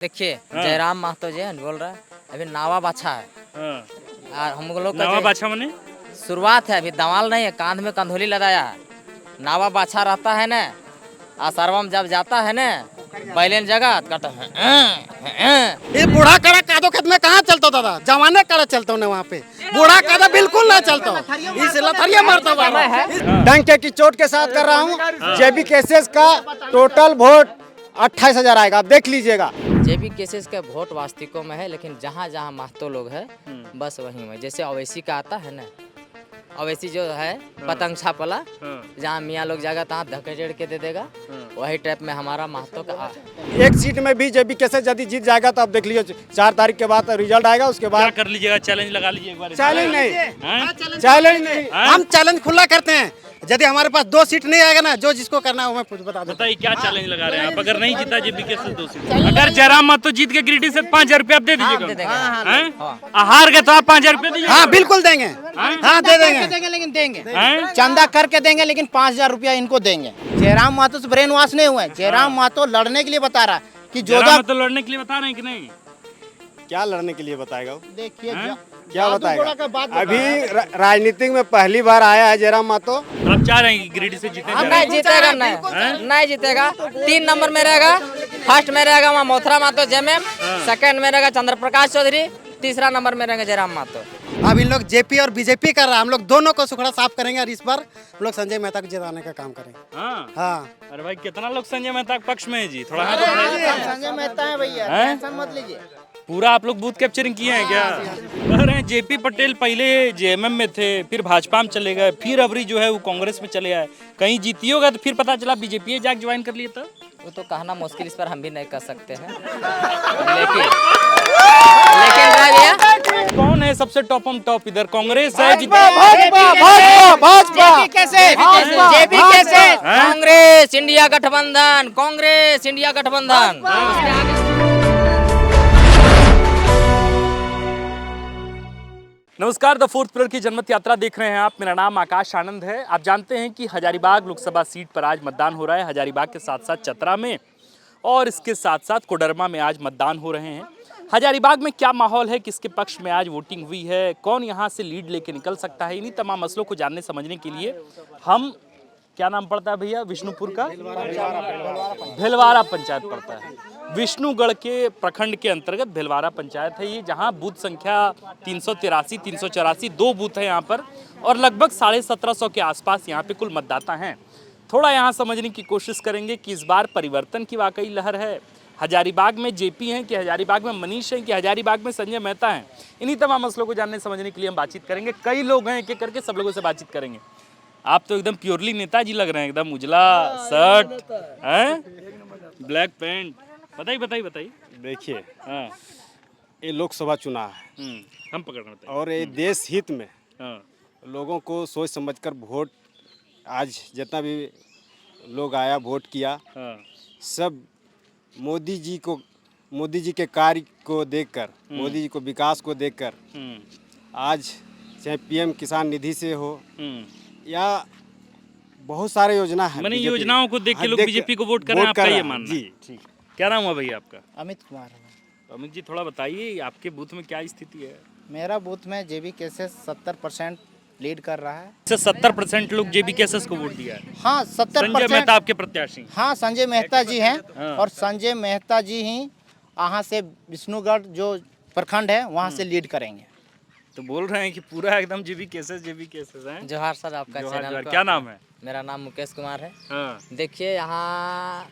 देखिए हाँ। जयराम महतो जी बोल रहा है अभी नावा बाछा है हाँ। और हम लोग का नवा बाछा मने शुरुआत है, अभी दवाल नहीं है, कांध में कंधोली लगाया है। नावा बाछा रहता है ना, आसरवा में जब जाता है ना बैलेन जगह कहता है ये बूढ़ा कड़ा कादो खेत में कहाँ चलता दादा, जवाने कड़ा चलता ना वहाँ पे, बूढ़ा कड़ा बिल्कुल ना चलता, इस लथरिया मारता हुआ है। डंके की चोट के साथ कर रहा हूँ। जेबी केसेस का टोटल वोट 28,000 आएगा, आप देख लीजिएगा। जेबी केसेस का वोट वास्तविकों में है, लेकिन जहाँ जहाँ महतो लोग है बस वहीं में। जैसे अवैसी का आता है ना, अवैसी जो है पतंग छाप वाला, जहाँ मियाँ लोग जाएगा तहाँ धकेड़ के दे देगा, वही टाइप में हमारा महतो का एक सीट में भी जेबी केसेस यदि जीत जाएगा तो आप देख लीजिए 4 तारीख के बाद रिजल्ट आएगा, उसके क्या बाद कर लीजिएगा, चैलेंज लगा लीजिए एक बार। चैलेंज नहीं, हैं? चैलेंज नहीं। हम चैलेंज खुला करते हैं, यदि हमारे पास 2 सीट नहीं आएगा ना, जो जिसको करना है वो मैं कुछ बता दूं। बताइए क्या चैलेंज लगा रहे हैं आप? अगर नहीं जीता जेबी केसेस 2 सीट, अगर जयराम महतो जीत के गिरिडीह से 5,000 रुपया आप दे दे दीजिएगा, देंगे। हैं? हार गए तो आप 5,000 रुपया दीजिएगा। हाँ बिल्कुल देंगे, हाँ दे देंगे। लेकिन देंगे, हैं? चंदा करके देंगे, लेकिन 5,000 रुपया इनको देंगे। जयराम महतो से ब्रेन वॉश नहीं हुआ है। जयराम महतो लड़ने के लिए बता रहा है कि जयराम जोधा महतो लड़ने के लिए बता रहे हैं कि नहीं? क्या लड़ने के लिए बताएगा वो? देखिए हैं? क्या जादू बताएगा? घोड़ा का बात अभी राजनीतिक में पहली बार आया है जयराम महतो। तो आप चाह रहे हैं कि गिरिडीह से जीते हम जयराम? नहीं जीतेगा, नहीं जीतेगा। 3 नंबर में रहेगा, फर्स्ट में रहेगा वहाँ मोथरा महतो जेएमएम, सेकंड में रहेगा चंद्र प्रकाश चौधरी, तीसरा नंबर में रहेंगे जयराम महतो। अब इन लोग जेपी और बीजेपी कर रहा है, हम लोग दोनों को सुखड़ा साफ करेंगे और इस बार हम लोग संजय मेहता को जिताने का काम करेंगे। हाँ। हाँ अरे भाई कितना लोग संजय मेहता के पक्ष में है जी, थोड़ा हाथ उठाइए। संजय मेहता है भैया, हैं? टेंशन मत लीजिए। पूरा आप लोग बूथ कैप्चरिंग किए हैं क्या? कह रहे हैं जेपी पटेल पहले जेएमएम में थे, फिर भाजपा में चले गए, फिर अबरी जो है वो कांग्रेस में चले आए। कहीं जीती होगा तो फिर पता चला बीजेपी जाके ज्वाइन कर लिए तो वो तो कहना मुश्किल, इस पर हम भी नहीं कर सकते हैं। लेकिन रह गया कौन है सबसे टॉप ऑन टॉप इधर? कांग्रेस है जेपी कैसे कांग्रेस इंडिया गठबंधन, कांग्रेस इंडिया गठबंधन। नमस्कार, द फोर्थ पिलर की जनमत यात्रा देख रहे हैं आप। मेरा नाम आकाश आनंद है। आप जानते हैं कि हजारीबाग लोकसभा सीट पर आज मतदान हो रहा है। हजारीबाग के साथ साथ चतरा में और इसके साथ साथ कोडरमा में आज मतदान हो रहे हैं। हजारीबाग में क्या माहौल है, किसके पक्ष में आज वोटिंग हुई है, कौन यहां से लीड लेके निकल सकता है, इन्हीं तमाम मसलों को जानने समझने के लिए हम, क्या नाम पड़ता है भैया विष्णुपुर का? भिलवाड़ा पंचायत पड़ता है। विष्णुगढ़ के प्रखंड के अंतर्गत भिलवाड़ा पंचायत है ये, जहां बूथ संख्या 383, 384 2 बूथ है यहाँ पर और लगभग 1750 के आसपास यहाँ पे कुल मतदाता हैं। थोड़ा यहाँ समझने की कोशिश करेंगे कि इस बार परिवर्तन की वाकई लहर है। हजारीबाग में जेपी हैं कि हजारीबाग में मनीष हैं कि हजारीबाग में संजय मेहता हैं, इन्हीं तमाम मसलों को जानने समझने के लिए हम बातचीत करेंगे। कई लोग हैं, एक एक करके सब लोगों से बातचीत करेंगे। आप तो एकदम प्योरली नेताजी लग रहे हैं, एकदम उजला शर्ट हैं, ब्लैक पैंट। बताइए। देखिए, हाँ। ये लोकसभा चुनाव है हम पकड़ रहे हैं। और ये देश हित में हाँ। लोगों को सोच समझकर वोट, आज जितना भी लोग आया वोट किया, हाँ। सब मोदी जी के कार्य को देखकर, मोदी जी को विकास को देखकर, आज चाहे पीएम किसान निधि से हो या बहुत सारे योजना है, मैंने BJP योजनाओं को देख के लोग बीजेपी को वोट कर रहे हैं, आपका ये मानना है? जी ठीक। क्या नाम हुआ भैया आपका? अमित कुमार है। तो अमित जी थोड़ा बताइए आपके बूथ में क्या स्थिति है? मेरा बूथ में जेबी केसेस 70% लीड कर रहा है। 70% लोग जेबी केसेस को वोट दिया है। हाँ संजय 70%। मेहता आपके प्रत्याशी? हाँ संजय मेहता जी हैं हाँ। और संजय मेहता जी ही यहाँ से विष्णुगढ़ जो प्रखंड है वहाँ से लीड करेंगे। तो बोल रहे हैं कि पूरा एकदम जेबी केसेस हैं। जोहार सर, आपका जोहार, चैनल जोहार। को। क्या नाम है? मेरा नाम मुकेश कुमार है। हाँ। देखिए यहाँ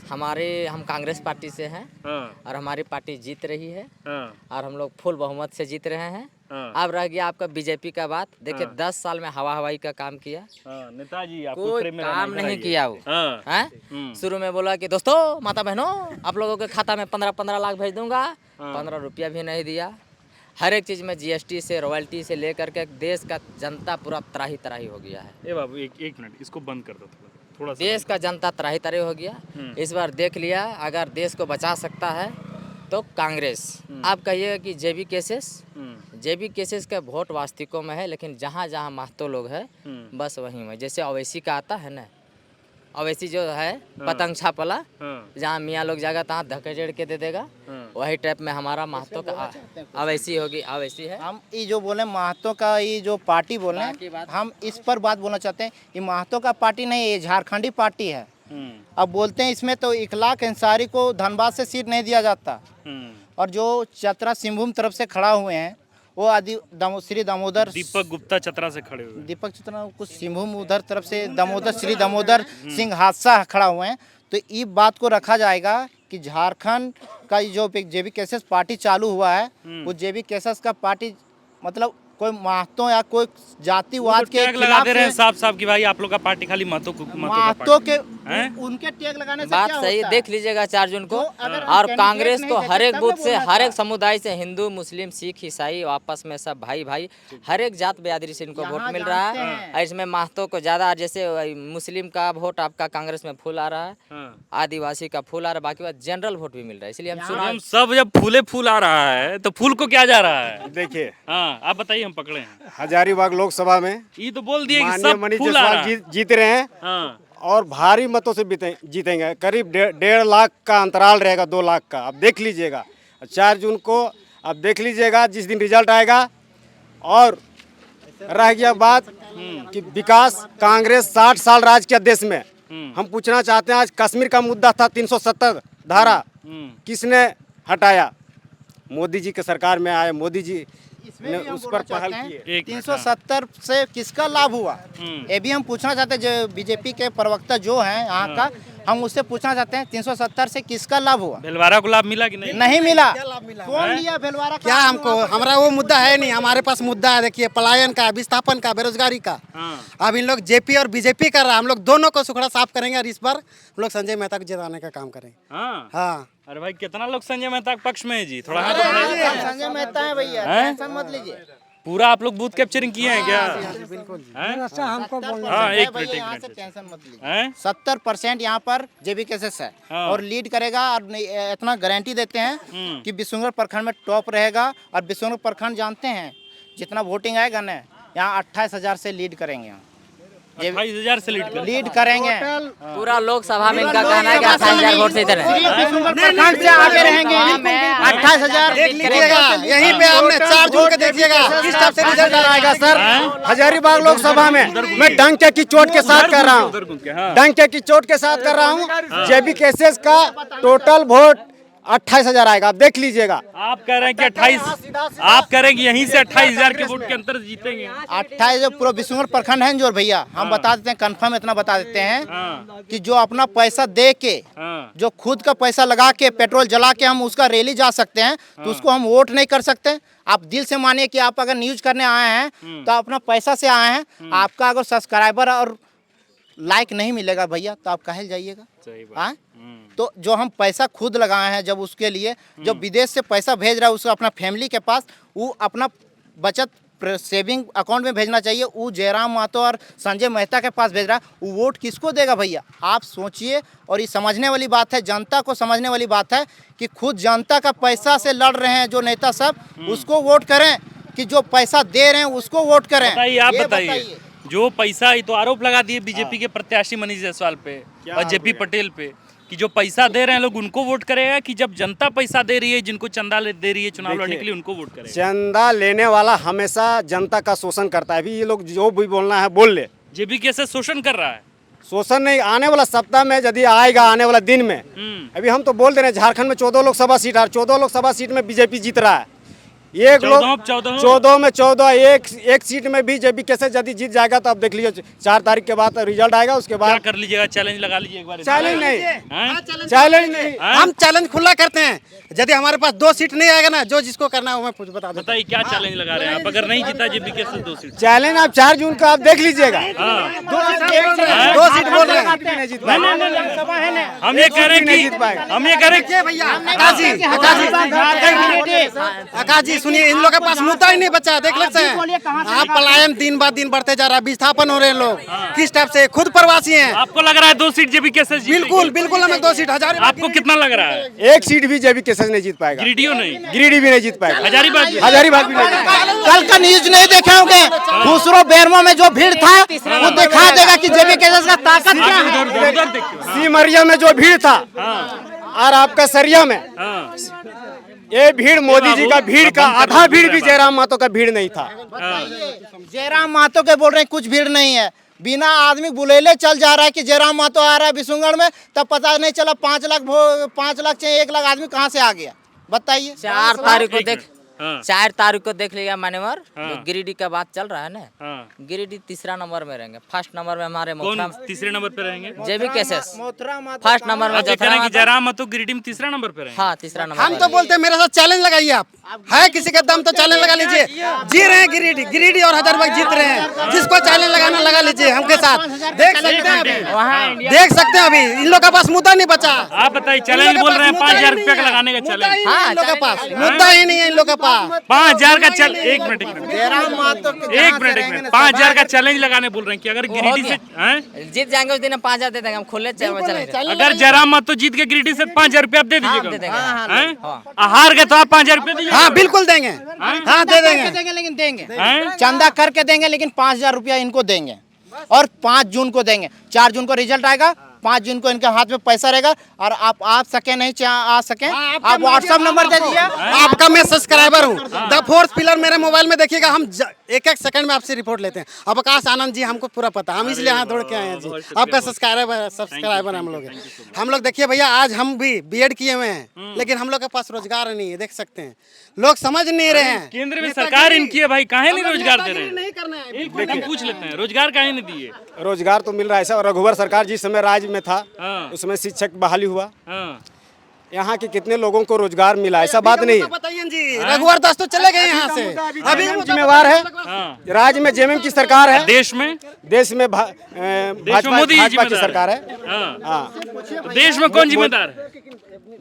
हम कांग्रेस पार्टी से हैं हाँ। और हमारी पार्टी जीत रही है हाँ। और हम लोग फुल बहुमत से जीत रहे हैं। हाँ। अब रह गया आपका बीजेपी का बात। देखिए हाँ। 10 साल में हवाई का काम किया, हाँ। नेताजी आपको कोई प्रेम में रहना, काम इधर नहीं आइए। किया वो हाँ। हैं। शुरू में बोला कि दोस्तों माता बहनों आप लोगों के खाता में 15-15 लाख भेज दूंगा, 15 रुपया भी नहीं दिया। हर एक चीज़ में जीएसटी से, रॉयल्टी से लेकर के देश का जनता पूरा त्राही हो गया है। ए बाबू एक मिनट, इसको बंद कर दो थोड़ा सा। देश का जनता त्राही हो गया। इस बार देख लिया, अगर देश को बचा सकता है तो कांग्रेस। आप कहिएगा कि जेबी केसेस का वोट वास्तविकों में है, लेकिन जहाँ जहाँ महतो लोग है बस वहीं में। जैसे अवैसी का आता है ना, अवैसी जो है पतंग छापला, जहाँ मियाँ लोग जाएगा तहाँ धकेड़ के दे देगा, वही टाइप में हमारा महतो का अवैसी होगी, अवैसी है। हम ये जो बोले महतो का ये जो पार्टी बोले, हम इस पर बात बोलना चाहते हैं। ये महतो का पार्टी नहीं, ये झारखंडी पार्टी है। अब बोलते हैं इसमें तो इखलाक अंसारी को धनबाद से सीट नहीं दिया जाता, और जो चतरा सिंहभूम तरफ से खड़ा हुए हैं वो श्री दामोदर दीपक गुप्ता चतरा से खड़े हुए। दीपक चतरा कुछ सिंहभूम उधर तरफ से श्री दामोदर सिंह हादसा खड़ा हुए हैं। तो ये बात को रखा जाएगा कि झारखंड का जो जेबी केसेस पार्टी चालू हुआ है, वो जेबी केसेस का पार्टी मतलब कोई महतो या कोई जातिवाद के टैग लगा दे रहे हैं साफ साफ कि भाई आप लोग का पार्टी खाली महतो के उनके टैग लगाने से बात क्या सही होता है? देख लीजिएगा 4 जून को, अगर और हम कांग्रेस कैंडिडेट को नहीं हर एक थे, बूथ तब से, बोलना हर एक था। समुदाय से, हिंदू मुस्लिम सिख ईसाई आपस में सब भाई भाई, हर एक जात बिरादरी से इनको यहाँ वोट मिल रहा जानते है। हैं। और इसमें महतो को ज्यादा, जैसे मुस्लिम का वोट आपका कांग्रेस में फूल आ रहा है, आदिवासी का फूल आ रहा है, बाकी बात जनरल वोट भी मिल रहा है। इसलिए हम चुनाव हम सब जब फूल आ रहा है तो फूल को क्या जा रहा है? देखिए, हाँ आप बताइए, हम पकड़े हैं। हजारीबाग लोकसभा में ये तो बोल दिए कि माननीय सब मनीष फूल आ रहा जायसवाल है। जीत रहे हैं, हाँ और भारी मतों से जीतेंगे। करीब 1.5 लाख का अंतराल रहेगा, 2 लाख का। अब देख लीजिएगा 4 जून को, अब देख लीजिएगा जिस दिन रिजल्ट आएगा। और रह गया बात कि विकास, कांग्रेस 60 साल राज किया देश में। हम पूछना चाहते हैं, आज कश्मीर का मुद्दा था 370 धारा, किसने हटाया? मोदी जी के सरकार में आए, मोदी जी ने उस पर पहल की है। 370 से किसका लाभ हुआ, ये भी हम पूछना चाहते हैं। जो बीजेपी के प्रवक्ता जो हैं यहाँ का, हम उससे पूछना चाहते हैं 370 से किसका लाभ हुआ? भिलवाड़ा को लाभ मिला कि नहीं? नहीं मिला। कौन लिया भिलवाड़ा का? क्या हमको, हमारा वो मुद्दा है नहीं। हमारे पास मुद्दा है, देखिए, पलायन का, विस्थापन का, बेरोजगारी का। अब इन लोग जेपी और बीजेपी कर रहा है, हम लोग दोनों को सुखड़ा साफ करेंगे, और इस बार हम लोग संजय मेहता को जिताने का काम करेंगे। हाँ, अरे भाई कितना लोग संजय मेहता के पक्ष में है जी? थोड़ा संजय मेहता है भैया, टेंशन मत लीजिए। पूरा आप लोग बूथ कैप्चरिंग किए हैं क्या? हमको हाँ, एक मिनट, यहाँ से टेंशन मत लीजिए। हैं? 70% यहाँ पर जेबी केसेस है, और लीड करेगा। और इतना गारंटी देते हैं कि बिशुनपुर प्रखंड में टॉप रहेगा। और बिशुनपुर प्रखंड जानते हैं जितना वोटिंग आएगा ना, यहाँ 28,000 से लीड करेंगे। 28,000 से लीड करेंगे। पूरा लोकसभा में इनका कहना है कि 28,000 वोट से इधर है। प्रखंड से आगे रहेंगे। 28,000 देखिएगा, यहीं पे हमने 4 जून को देखिएगा किस टाइप से रिजल्ट आएगा। सर, हजारीबाग लोकसभा में मैं डंके की चोट के साथ कर रहा हूँ, डंके की चोट के साथ कर रहा हूँ। जेबी केसेस का टोटल वोट 28,000 आएगा, आप देख लीजिएगा। आप कह रहे हैं कि 28, आप कह रहे हैं कि यहीं से 28,000 के वोट के अंतर जीतेंगे। 28 जो पूरा बिशुनपुर प्रखंड है जो भैया, हम बता देते हैं, कंफर्म इतना बता देते हैं कि जो अपना पैसा दे के, जो खुद का पैसा लगा के पेट्रोल जला के हम उसका रैली जा सकते हैं, तो उसको हम वोट नहीं कर सकते। आप दिल से मानिए कि आप अगर न्यूज करने आए हैं तो अपना पैसा से आए हैं। आपका अगर सब्सक्राइबर और लाइक नहीं मिलेगा भैया, तो आप कहे जाइएगा। सही बात। हाँ, तो जो हम पैसा खुद लगाए हैं, जब उसके लिए जब विदेश से पैसा भेज रहा है उसको अपना फैमिली के पास, वो अपना बचत सेविंग अकाउंट में भेजना चाहिए। वो जयराम महतो और संजय मेहता के पास भेज रहा है, वो वोट किसको देगा भैया? आप सोचिए। और ये समझने वाली बात है, जनता को समझने वाली बात है कि खुद जनता का पैसा से लड़ रहे हैं जो नेता सब, उसको वोट करें, कि जो पैसा दे रहे हैं उसको वोट करें। बताइए, आप बताइए। जो पैसा, ये तो आरोप लगा दिए बीजेपी के प्रत्याशी मनीष जायसवाल पे और जेपी पटेल पे कि जो पैसा दे रहे हैं लोग उनको वोट करेगा, कि जब जनता पैसा दे रही है, जिनको चंदा दे रही है चुनाव लड़ने के लिए, उनको वोट करेगा? चंदा लेने वाला हमेशा जनता का शोषण करता है। अभी ये लोग जो भी बोलना है बोल ले। जेबी कैसे शोषण कर रहा है? शोषण नहीं, आने वाला सप्ताह में यदि आएगा, आने वाला दिन में, अभी हम तो बोल दे रहे हैं झारखंड में 14 लोकसभा सीट है, 14 लोकसभा सीट में बीजेपी जीत रहा है। एक लोग 14 में 14, एक सीट में भी जेबी कैसे यदि जीत जाएगा तो अब देख लीजिए 4 तारीख के बाद रिजल्ट आएगा, उसके बाद कर लीजिएगा, चैलेंज लगा लीजिए एक बार। चैलेंज नहीं, चैलेंज नहीं, हम चैलेंज खुला करते हैं। यदि हमारे पास 2 सीट नहीं आएगा ना, जो जिसको करना है वो मैं बता दूं। बताइए क्या चैलेंज लगा रहे हैं आप? अगर नहीं जीता जेबी कैसे 2 सीट? चैलेंज आप 4 जून को आप देख लीजिएगा। 2 सीट बोल रहे हैं, हम ये कह रहे हैं कि आकाश जी सुनिए, इन लोगों के पास मुद्दा ही नहीं बचा, देख लेते हैं आप। पलायन दिन बाद दिन बढ़ते जा रहा है, विस्थापन हो रहे हैं लोग किस टाइप से, खुद प्रवासी हैं। आपको लग रहा है 2 सीट जेबी केसेस जीतेगी? बिल्कुल बिल्कुल, हमें 2 सीट हजारीबाग। आपको कितना लग रहा है? एक सीट भी जेबी केसेस नहीं जीत पाएगा, गिरिडीह नहीं, गिरिडीह भी नहीं जीत पाएगा, हजारीबाग भी हजारीबाग भी नहीं जीत पाएगा। कल का न्यूज नहीं देखे होंगे, खुसरो बेरमो में जो भीड़ था वो दिखा देगा कि जेबी केसेस का ताकत क्या है। उधर देखिए। सिमरिया में जो भीड़ था और आपका सरिया में, हाँ, ये भीड़ मोदी जी का भीड़ का आधा भीड़ भी जयराम महतो का भीड़ नहीं था। जयराम महतो के बोल रहे हैं कुछ भीड़ नहीं है, बिना आदमी बुलेले चल जा रहा है कि जयराम महतो आ रहा है बिशुनगढ़ में, तब पता नहीं चला 5 लाख चाहे 1 लाख आदमी कहाँ से आ गया, बताइए। 4 तारीख को देख, हाँ। 4 तारीख को देख लिया मान्यवर, जो गिरिडीह का बात चल रहा है ना, हाँ। गिरिडीह तीसरा नंबर में रहेंगे, फर्स्ट नंबर में हमारे कौन मोथरा तीसरे नंबर पे रहेंगे? जेबी केसेस, मोथरा महतो फर्स्ट नंबर में आप ये कह रहे हैं कि जफरा। जयराम महतो गिरिडीह में तीसरा नंबर पे रहेंगे? हाँ, तीसरा नंबर हम पर तो बोलते हैं मेरे साथ चैलेंज लगाइए आप, है किसी का दम तो चैलेंज लगा लीजिए। जी रहे हैं गिरिडीह और हजारीबाग जीत रहे हैं, जिसको चैलेंज लगाना लगा लीजिए हमके साथ। देख सकते हैं अभी, वहाँ देख सकते हैं अभी इन लोगों के पास मुद्दा नहीं बचा। आप बताइए, चैलेंज बोल रहे हैं 5000 रुपया का लगाने का चैलेंज। हाँ, इन लोगों के पास मुद्दा ही नहीं है, इन लोगों के पास 5000 का चल, एक मिनट जयराम महतो के एक मिनट 5000 का चैलेंज लगाने बोल रहे हैं कि अगर गिरिडीह से हैं? जीत जाएंगे उस दिन 5000 दे देंगे, हम खुले चलेंगे। अगर जयराम महतो जीत के गिरिडीह से 5000 रुपया आप दे हाँ, दे दीजिएगा, देंगे। हैं? हार गए तो आप 5000 रुपया दीजिए। हाँ बिल्कुल देंगे, हाँ दे देंगे। लेकिन देंगे, हैं? चंदा करके देंगे, लेकिन 5000 रुपया इनको देंगे और 5 जून को देंगे। 4 जून को रिजल्ट आएगा, 5 जून को इनके हाथ में पैसा रहेगा और आप आ सके नहीं आ सके, आप व्हाट्सएप नंबर दे दीजिए। आपका मैं सब्सक्राइबर हूँ, द फोर्थ पिलर मेरे मोबाइल में देखिएगा, हम एक सेकंड में आपसे रिपोर्ट लेते हैं। अब आकाश आनंद जी हमको पूरा पता, हम इसलिए यहाँ दौड़ के आए हैं जी। आपका सब्सक्राइबर हम लोग देखिए भैया, आज हम भी बीएड किए हुए हैं, लेकिन हम लोग के पास रोजगार नहीं है, देख सकते हैं, लोग समझ नहीं रहे हैं। केंद्र में सरकार इनकी है भाई, काहे नहीं रोजगार दे रहे हैं? नहीं करना है। एक मिनट हम पूछ लेते हैं, रोजगार काहे नहीं दिए? रोजगार तो मिल रहा है ऐसा, रघुवर सरकार जिस समय राज्य में था हाँ। उसमें शिक्षक बहाली हुआ, हाँ। यहाँ के कितने लोगों को रोजगार मिला, ऐसा बात नहीं है। बताइए जी, रघुवर दास तो चले गए यहाँ से, अभी जिम्मेवार है, राज्य में जेएमएम की सरकार है, देश में भाजपा मोदी जी भाजपा की जिम्मेदार सरकार है। हाँ। हाँ, तो देश में कौन जिम्मेदार है?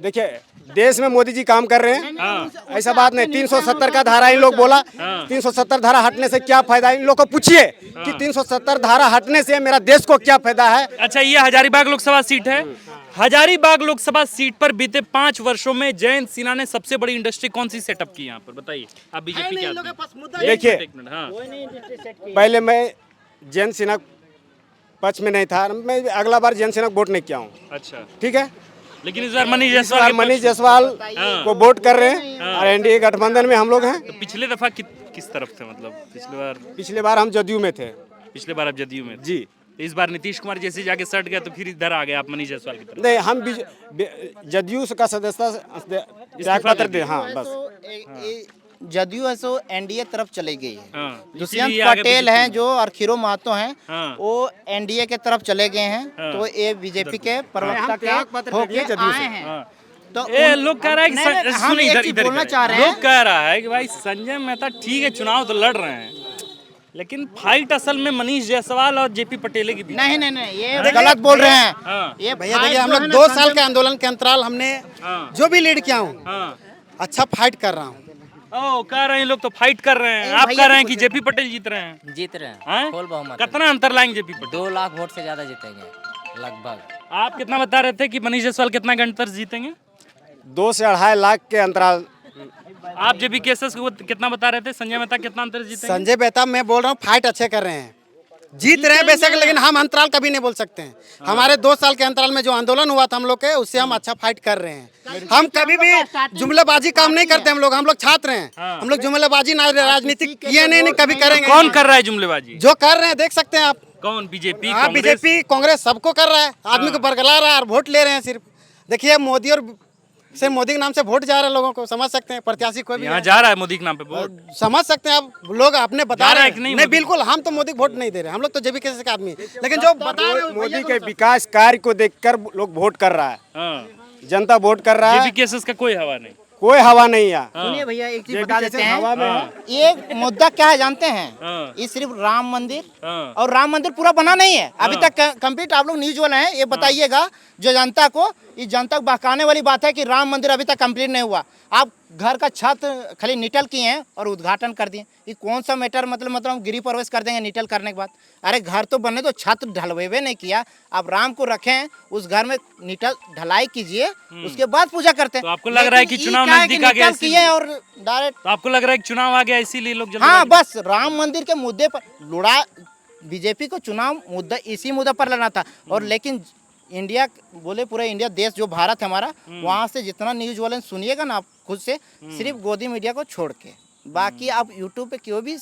देखिए देश में मोदी जी काम कर रहे हैं, हाँ। ऐसा बात नहीं। 370 का धारा इन लोग बोला, 370 धारा हटने से क्या फायदा, इन लोग को पूछिए कि 370 धारा हटने से मेरा देश को क्या फायदा है। अच्छा, ये हजारीबाग लोकसभा सीट है। हजारीबाग लोकसभा सीट पर बीते 5 वर्षों में जयंत सिन्हा ने सबसे बड़ी इंडस्ट्री कौन सी सेटअप की यहाँ पर, बताइए आप बीजेपी के आदमी हैं। देखिए एक मिनट, हाँ। पहले मैं जयंत सिन्हा पक्ष में नहीं था, मैं अगला बार जयंत सिन्हा को वोट नहीं किया हूँ, अच्छा, ठीक है। लेकिन इस बार मनीष इस जायसवाल बार के मनीष पक्ष- जायसवाल हाँ। को वोट कर रहे हैं और एनडीए गठबंधन में हम लोग हैं। तो पिछले दफा किस तरफ थे, मतलब पिछले बार हम जदयू में थे पिछले बार आप जदयू में थे। जी। तो इस बार नीतीश कुमार जैसे जाके सट गया तो फिर इधर आ गए आप मनीष जायसवाल की तरफ। नहीं, हम जदयू का सदस्यता त्याग पत्र दे, हाँ बस। जदयू है सो एनडीए तरफ चली गई है। हाँ, दुष्यंत इसीलिए आगे पटेल BJP हैं जो और खीरो महतो हैं, हाँ। वो एनडीए के तरफ चले गए हैं, हाँ। तो ये बीजेपी के प्रवक्ता के त्याग पत्र दे होके दिए जदयू से। आए हैं। हाँ। तो ए, लोग कह रहा है कि नहीं, नहीं, हम सुनिए, एक इधर चीज इधर बोलना इधर। चाह रहे हैं। लोग कह रहा है कि भाई संजय मेहता ठीक है चुनाव तो लड़ रहे हैं, लेकिन फाइट असल में मनीष जायसवाल और जेपी पटेल के बीच। नहीं नहीं नहीं, ये गलत बोल रहे हैं। हाँ। ये भैया देखिए, हम लोग 2 साल के आंदोलन के अंतराल हमने हाँ। जो भी लीड किया हूँ, हाँ। अच्छा फाइट कर रहा हूँ। ओ, कह रहे हैं लोग तो फाइट कर रहे हैं, आप कह रहे हैं कि जेपी पटेल जीत रहे हैं। जीत रहे हैं? हैं, फुल बहुमत। कितना अंतर लाएंगे जेपी पटेल? 2 लाख वोट से ज्यादा जीतेंगे लगभग। आप कितना बता रहे थे कि मनीष जायसवाल कितना के अंतर से जीतेंगे? 2 से 2.5 लाख के अंतराल। आप जेपी केसेस को कितना बता रहे थे? संजय मेहता कितना अंतर से जीतेंगे? संजय मेहता मैं बोल रहा हूँ फाइट अच्छे कर रहे हैं, जीत रहे हैं बेशक, लेकिन हम अंतराल कभी नहीं बोल सकते हैं। हमारे 2 साल के अंतराल में जो आंदोलन हुआ था हम लोग के, उससे हम अच्छा फाइट कर रहे हैं। हम कभी भी जुमलेबाजी काम नहीं करते, हम लोग छात्र हैं, हम लोग जुमलेबाजी राजनीति किए नहीं कभी करेंगे। कौन कर रहा है जुमलेबाजी? जो कर रहे हैं देख सकते हैं आप। कौन? बीजेपी? हाँ, बीजेपी कांग्रेस सबको कर रहा है, आदमी को बरगला रहा है और वोट ले रहे हैं सिर्फ। देखिए मोदी और से मोदी के नाम से वोट जा रहे हैं, लोगों को समझ सकते हैं, प्रत्याशी कोई भी यहाँ जा रहा है मोदी के नाम पे वोट। समझ सकते हैं आप, लोग अपने बता जा रहा रहे है हैं कि नहीं नहीं मोदी? बिल्कुल, हम तो मोदी को वोट नहीं दे रहे, हम लोग तो जेबी के आदमी हैं। लेकिन जो बता रहे हैं मोदी के विकास कार्य को देखकर लोग वोट कर रहा है, हाँ। जनता वोट कर रहा जेपी है, केसेस का कोई हवा नहीं। कोई हवा नहीं है। सुनिए भैया, एक चीज जेपी बता केसेस देते हैं, हवा में है। ये मुद्दा क्या है जानते हाँ। हैं? ये सिर्फ राम मंदिर, हाँ। और राम मंदिर पूरा बना नहीं है अभी तक कंप्लीट। आप लोग न्यूज वाले हैं, ये बताइएगा जो जनता को ये जनता को बहकाने वाली बात है कि राम मंदिर अभी तक कंप्लीट नहीं हुआ, आप घर का छत खाली निटल किए हैं और उद्घाटन कर दिए। ये कौन सा मैटर, मतलब हम गिरी प्रवेश कर देंगे निटल करने के बाद? अरे घर तो बनने तो, छत ढलवेबे नहीं किया, आप राम को रखें उस घर में निटल ढलाई कीजिए, उसके बाद पूजा करते हैं। तो आपको लग रहा है कि चुनाव नजदीक आ गया किए और डायरेक्ट, तो आपको लग रहा है कि चुनाव आ गया इसीलिए लोग हाँ बस राम मंदिर के मुद्दे पर लुड़ा, बीजेपी को चुनाव मुद्दा इसी मुद्दे पर लड़ना था। और लेकिन इंडिया बोले पूरा इंडिया देश जो भारत है हमारा, वहाँ से जितना न्यूज वाले सुनिएगा ना आप खुद से, सिर्फ गोदी मीडिया को छोड़ के, बाकी आप यूट्यूब पे क्यों भी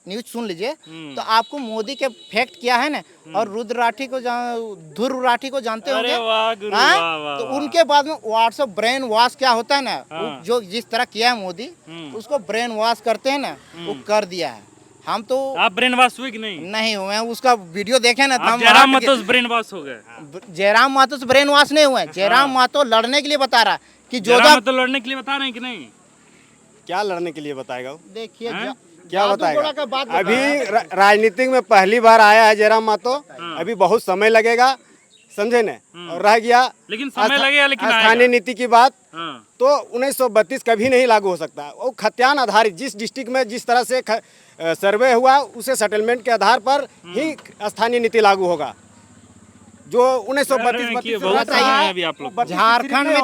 न्यूज सुन लीजिए तो आपको मोदी के फैक्ट क्या है ना, और रुद्र राठी को ध्रुव राठी को जानते होंगे, तो उनके बाद में व्हाट्सएप ब्रेन वॉश क्या होता है ना, जो जिस तरह किया है मोदी, उसको ब्रेन वॉश करते हैं ना, वो कर दिया है। हम तो, आप ब्रेन वॉश हुए कि नहीं? नहीं हुए, उसका वीडियो देखे ना, आप जयराम महतो ब्रेन वॉश हो गए? जयराम महतो से ब्रेन वॉश नहीं हुए, जयराम महतो लड़ने के लिए बता रहा कि जयराम महतो लड़ने के लिए बता रहे हैं कि नहीं? क्या लड़ने के लिए बताएगा वो? देखिए क्या बताएगा? अभी राजनीति में पहली बार आया है जयराम महतो, अभी बहुत समय लगेगा, समझे न। और रह गया लेकिन समय लगेगा, लेकिन स्थानीय नीति की बात, तो 1932 कभी नहीं लागू हो सकता। वो खतियान आधारित, जिस डिस्ट्रिक्ट में जिस तरह से सर्वे हुआ उसे सेटलमेंट के आधार पर ही स्थानीय नीति लागू होगा। जो 1932 झारखंड में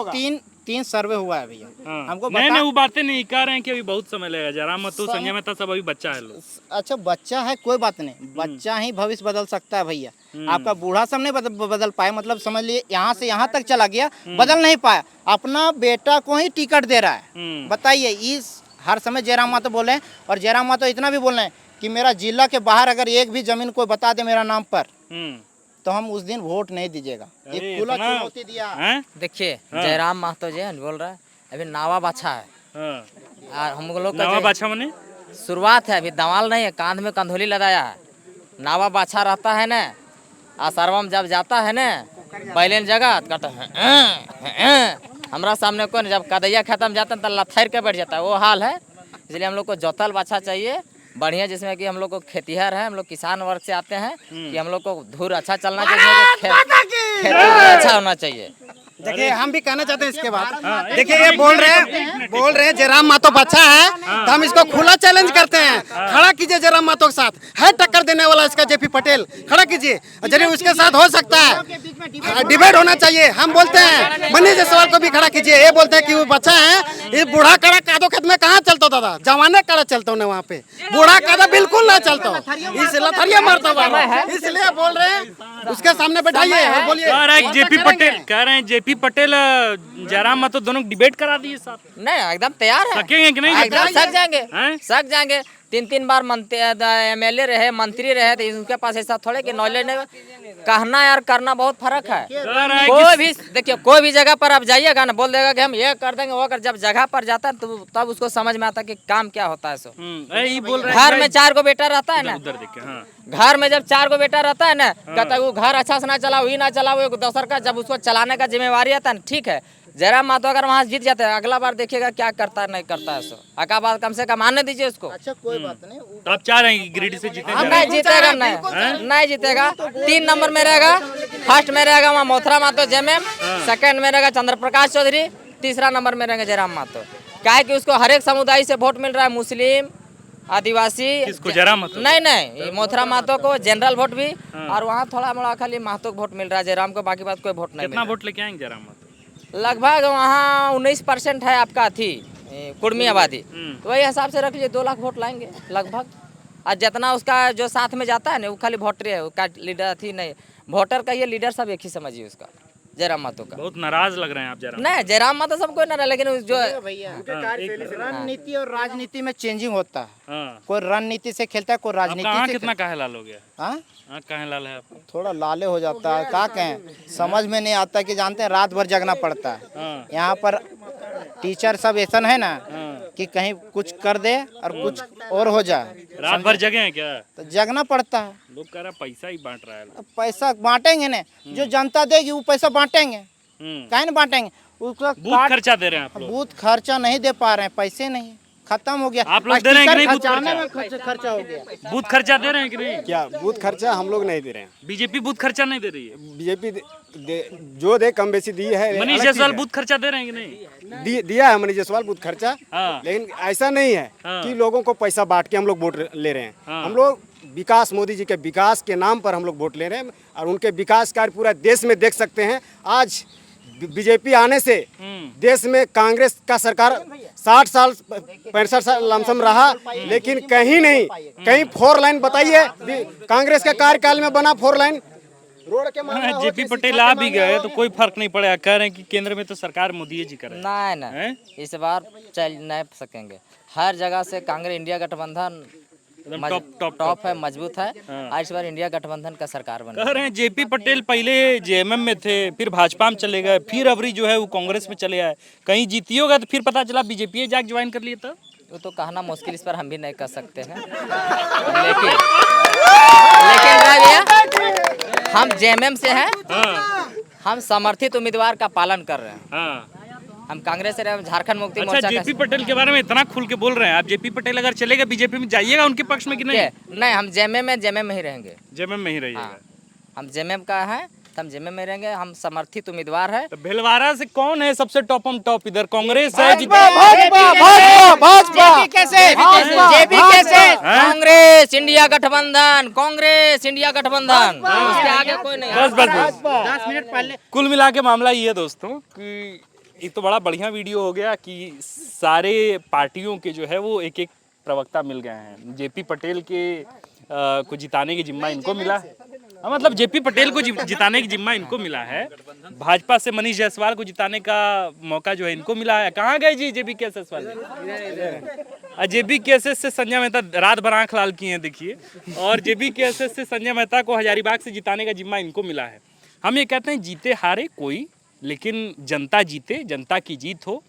तीन सर्वे हुआ है भैया, हमको नहीं वो बातें नहीं कह रहे हैं कि अभी बहुत समय लगेगा। जयराम महतो, संजय मेहता सब अभी बच्चा है लोग। अच्छा बच्चा है, कोई बात नहीं, बच्चा ही भविष्य बदल सकता है भैया। आपका बूढ़ा सब नहीं बदल पाए, मतलब समझ लिए यहाँ से यहाँ तक चला गया, बदल नहीं पाया, अपना बेटा को ही टिकट दे रहा है। बताइए, इस हर समय जयराम महतो बोले, और जयराम महतो इतना भी बोल रहे हैं कि मेरा जिला के बाहर अगर एक भी जमीन कोई बता दे मेरा नाम पर, तो हम उस दिन वोट नहीं दीजिएगा। एक खुला चुनौती दिया। देखिए जयराम महतो जी बोल रहा है, अभी नावा बाछा है, और हम लोग का नावा बाछा माने शुरुआत है, अभी दवाल नहीं है, कांध में कंधोली लगाया है, नावा बाछा रहता है ना, आसरवा में जब जाता है ना बैलेन जगह कहता है हमारा सामने कौन, जब कदैया खत्म जाता है तो लथैर के बैठ जाता है, वो हाल है। इसलिए हम लोग को जोतल बाछा चाहिए बढ़िया, जिसमें कि हम लोग को खेतीहर है, हम लोग किसान वर्ग से आते हैं, कि हम लोग को धूर अच्छा चलना चाहिए, खेती अच्छा होना चाहिए। देखिए हम भी कहना चाहते हैं इसके बाद, देखिए ये बोल रहे हैं जयराम महतो बच्चा है, तो हम इसको खुला चैलेंज करते हैं, खड़ा कीजिए जयराम महतो के साथ, है टक्कर देने वाला इसका जेपी पटेल, खड़ा कीजिए, जरूर उसके साथ हो सकता है, डिबेट होना चाहिए। हम बोलते हैं मनीष जायसवाल को भी खड़ा कीजिए, ये बोलते हैं कि वो बच्चा है, ये बूढ़ा कड़ा कादो खेत में कहाँ चलता दादा, जवाने कड़ा चलता हूँ वहाँ पे, बूढ़ा कादा बिल्कुल ना चलता हूँ, इसलिए लथरिया मारता हुआ, इसलिए बोल रहे हैं उसके सामने बैठाइए और बोलिए। जेपी पटेल कह रहे हैं, जेपी पटेल जयराम महतो दोनों डिबेट करा दिए साहब। नहीं एकदम तैयार है, सकेंगे कि नहीं? एकदम सक जाएंगे, 3 बार MLA रहे, मंत्री रहे, तो उनके पास ऐसा थोड़े कि नॉलेज नहीं, कहना यार करना बहुत फर्क है। कोई भी देखिए, कोई भी जगह पर आप जाइएगा ना, बोल देगा कि हम ये कर देंगे वो कर, जब जगह पर जाता है तो तब उसको समझ में आता है कि काम क्या होता है। सो घर में 4 गो बेटा रहता है ना, घर में जब 4 गो बेटा रहता है ना, कहता है वो घर अच्छा से ना चला, वही ना चला, वो दूसर का, जब उसको चलाने का जिम्मेवारी आता है ना, ठीक है। जयराम महतो अगर वहाँ जीत जाते हैं, अगला बार देखिएगा क्या करता है नहीं करता है। सो अका बार कम से कम आने दीजिए उसको। अच्छा कोई बात नहीं, तो आप चाह रहे हैं कि गिरिडीह से जीते? नहीं जीतेगा, नहीं जीतेगा। 3 नंबर में रहेगा, फर्स्ट में रहेगा वहाँ मोथरा महतो जेएमएम, सेकंड में रहेगा चंद्र प्रकाश चौधरी, तीसरा नंबर में रहेंगे जयराम महतो। क्या है कि उसको हर एक समुदाय से वोट मिल रहा है, मुस्लिम, आदिवासी। किसको? जयराम महतो? नहीं, मोथरा महतो को जनरल वोट भी, और वहाँ थोड़ा मोड़ा खाली महतो को वोट मिल रहा है, जयराम को बाकी बात कोई वोट नहीं। कितना वोट लेके आएंगे जयराम महतो? लगभग वहाँ 19% है आपका थी कुर्मी आबादी, तो वही हिसाब से रख लीजिए 2 लाख वोट लाएंगे लगभग। और जितना उसका जो साथ में जाता है ना, वो खाली वोटर है, उसका लीडर थी नहीं, वोटर का ये लीडर सब एक ही समझिए उसका, जयराम महतो का। बहुत नाराज लग रहे हैं आप जयराम? नहीं, जयराम महतो सब कोई नाराज, लेकिन जो भैया रणनीति और राजनीति में चेंजिंग होता है, कोई रणनीति से खेलता है, कोई राजनीति से। कितना काहे लाल हो गया? काहे लाल है आपको? थोड़ा लाले हो जाता है, क्या कहें, समझ में नहीं आता कि जानते हैं रात भर जगना पड़ता है। यहाँ पर टीचर सब ऐसा है ना कि कहीं कुछ कर दे और कुछ और हो जाए, रात भर जगे हैं क्या? तो जगना पड़ता है। लोग कह रहा पैसा ही बांट रहा है। पैसा बांटेंगे ना, जो जनता देगी वो पैसा बांटेंगे, काहे ना बांटेंगे, उसका बूथ खर्चा दे रहे हैं आप लोग? बूथ खर्चा नहीं दे पा रहे हैं, पैसे नहीं, खत्म हो गया। आप लोग दे रहे हैं कि नहीं बूथ खर्चाने में खर्चा हो गया। बूथ खर्चा दे रहे हैं कि नहीं? क्या बूथ खर्चा हम लोग नहीं दे रहे हैं। बीजेपी बूथ खर्चा नहीं दे रही है। बीजेपी जो दे कम बेसी दी है। मनीष अलग जायसवाल चीज़ है। बूथ खर्चा दे रहे हैं कि नहीं? दिया है मनीष जायसवाल बूथ खर्चा। हाँ। लेकिन ऐसा नहीं है हाँ। कि लोगों को पैसा बांट के हम लोग वोट ले रहे हैं। हाँ। हम लोग विकास, मोदी जी के विकास के नाम पर हम लोग वोट ले रहे हैं और उनके विकास कार्य पूरा देश में देख सकते हैं। आज बीजेपी आने से देश में कांग्रेस का सरकार 60 साल 65 साल लमसम रहा, लेकिन कहीं नहीं, कहीं 4 लाइन बताइए कांग्रेस के कार्यकाल में बना 4 लाइन रोड के मामला हो, जेपी पटेल आ भी गए तो कोई फर्क नहीं पड़ेगा। कह रहे हैं कि केंद्र में तो सरकार मोदी जी कर रहे हैं। नहीं हैं? नहीं, इस बार चल नहीं सकेंगे। हर जगह से कांग्रेस इंडिया गठबंधन एकदम टॉप टॉप है, मजबूत है। आज इस बार इंडिया गठबंधन का सरकार बना। कह रहे हैं जेपी पटेल पहले जेएमएम में थे, फिर भाजपा में चले गए, फिर अबरी जो है वो कांग्रेस में चले आए। कहीं जीती होगा तो फिर पता चला बीजेपी जाके ज्वाइन कर लिए। तो वो तो कहना मुश्किल, इस पर हम भी नहीं कर सकते हैं। लेकिन भैया हम जेएमएम से हैं। हम समर्थित उम्मीदवार का पालन कर रहे हैं। हाँ। हम कांग्रेस से रहे हैं, झारखंड मुक्ति अच्छा, मोर्चा जेपी पटेल के बारे में इतना खुल के बोल रहे हैं आप। जेपी पटेल अगर चलेगा बीजेपी में, जाइएगा उनके पक्ष में कि नहीं? नहीं, हम जेएमएम में ही रहेंगे। जेएमएम में ही रहिएगा। हाँ, हम जेएमएम का है तो हम जेएमएम में रहेंगे। हम समर्थित उम्मीदवार है। तो भिलवाड़ा से कौन है सबसे टॉप टॉप? इधर कांग्रेस है कि कांग्रेस इंडिया गठबंधन, कांग्रेस इंडिया गठबंधन, उसके आगे कोई नहीं। बस 10 मिनट पहले कुल मिला के मामला ये है दोस्तों कि एक तो बड़ा बढ़िया वीडियो हो गया कि सारे पार्टियों के जो है वो एक एक प्रवक्ता मिल गए हैं। जेपी पटेल के को जिताने की जिम्मा इनको मिला है। मतलब जेपी पटेल को जिताने की जिम्मा इनको मिला है। भाजपा से मनीष जायसवाल को जिताने का मौका जो है इनको मिला है। कहाँ गए जी जेपी के एस एस वाले? जेबी के एस एस से संजय मेहता रात भर आंख लाल किए हैं, देखिए। और जेबी के एस एस से संजय मेहता को हजारीबाग से जिताने का जिम्मा इनको मिला है। हम ये कहते हैं जीते हारे कोई, लेकिन जनता जीते, जनता की जीत हो।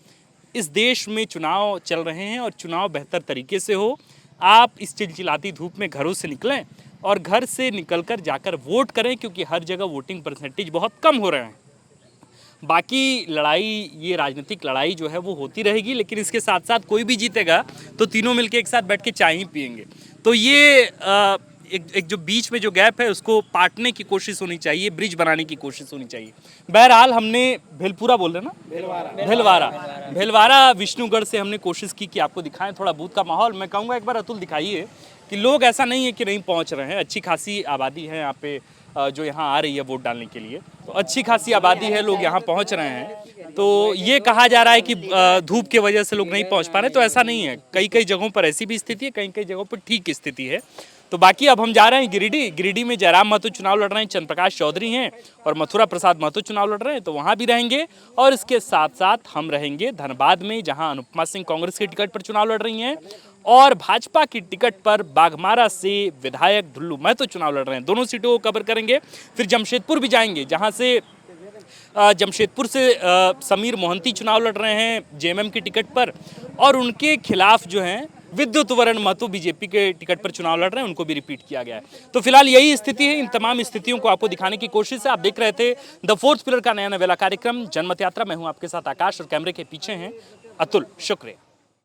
इस देश में चुनाव चल रहे हैं और चुनाव बेहतर तरीके से हो। आप इस चिलचिलाती धूप में घरों से निकलें और घर से निकलकर जाकर वोट करें, क्योंकि हर जगह वोटिंग परसेंटेज बहुत कम हो रहे हैं। बाकी लड़ाई, ये राजनीतिक लड़ाई जो है वो होती रहेगी, लेकिन इसके साथ साथ कोई भी जीतेगा तो तीनों मिलके एक साथ बैठ के चाय ही पियेंगे। तो ये एक जो बीच में जो गैप है उसको पाटने की कोशिश होनी चाहिए, ब्रिज बनाने की कोशिश होनी चाहिए। बहरहाल हमने भेलपुरा बोल रहे ना, भेलवाड़ा विष्णुगढ़ से हमने कोशिश की कि आपको दिखाएं थोड़ा बूथ का माहौल। मैं कहूँगा एक बार अतुल दिखाइए कि लोग ऐसा नहीं है कि नहीं पहुँच रहे हैं। अच्छी खासी आबादी है यहाँ पे जो यहाँ आ रही है वोट डालने के लिए, तो अच्छी खासी आबादी है, लोग यहाँ पहुँच रहे हैं। तो ये कहा जा रहा है कि धूप की वजह से लोग नहीं पहुँच पा रहे, तो ऐसा नहीं है। कई कई जगहों पर ऐसी भी स्थिति है, कई कई जगहों पर ठीक स्थिति है। तो बाकी अब हम जा रहे हैं गिरिडीह में जयराम महतो चुनाव लड़ रहे हैं, चंद्र प्रकाश चौधरी हैं और मथुरा प्रसाद महतो चुनाव लड़ रहे हैं, तो वहाँ भी रहेंगे। और इसके साथ साथ हम रहेंगे धनबाद में, जहाँ अनुपमा सिंह कांग्रेस की टिकट पर चुनाव लड़ रही हैं और भाजपा की टिकट पर बाघमारा से विधायक ढुल्लू महतो चुनाव लड़ रहे हैं। दोनों सीटों को कवर करेंगे। फिर जमशेदपुर भी जाएंगे, जहाँ से जमशेदपुर से समीर मोहंती चुनाव लड़ रहे हैं जेएमएम की टिकट पर, और उनके खिलाफ जो हैं विद्युत वरण महतो बीजेपी के टिकट पर चुनाव लड़ रहे हैं, उनको भी रिपीट किया गया है। तो फिलहाल यही स्थिति है। इन तमाम स्थितियों को आपको दिखाने की कोशिश है। आप देख रहे थे द फोर्थ पिलर का नया नवेला कार्यक्रम जनमत यात्रा। मैं हूं आपके साथ आकाश और कैमरे के पीछे हैं अतुल। शुक्रिया।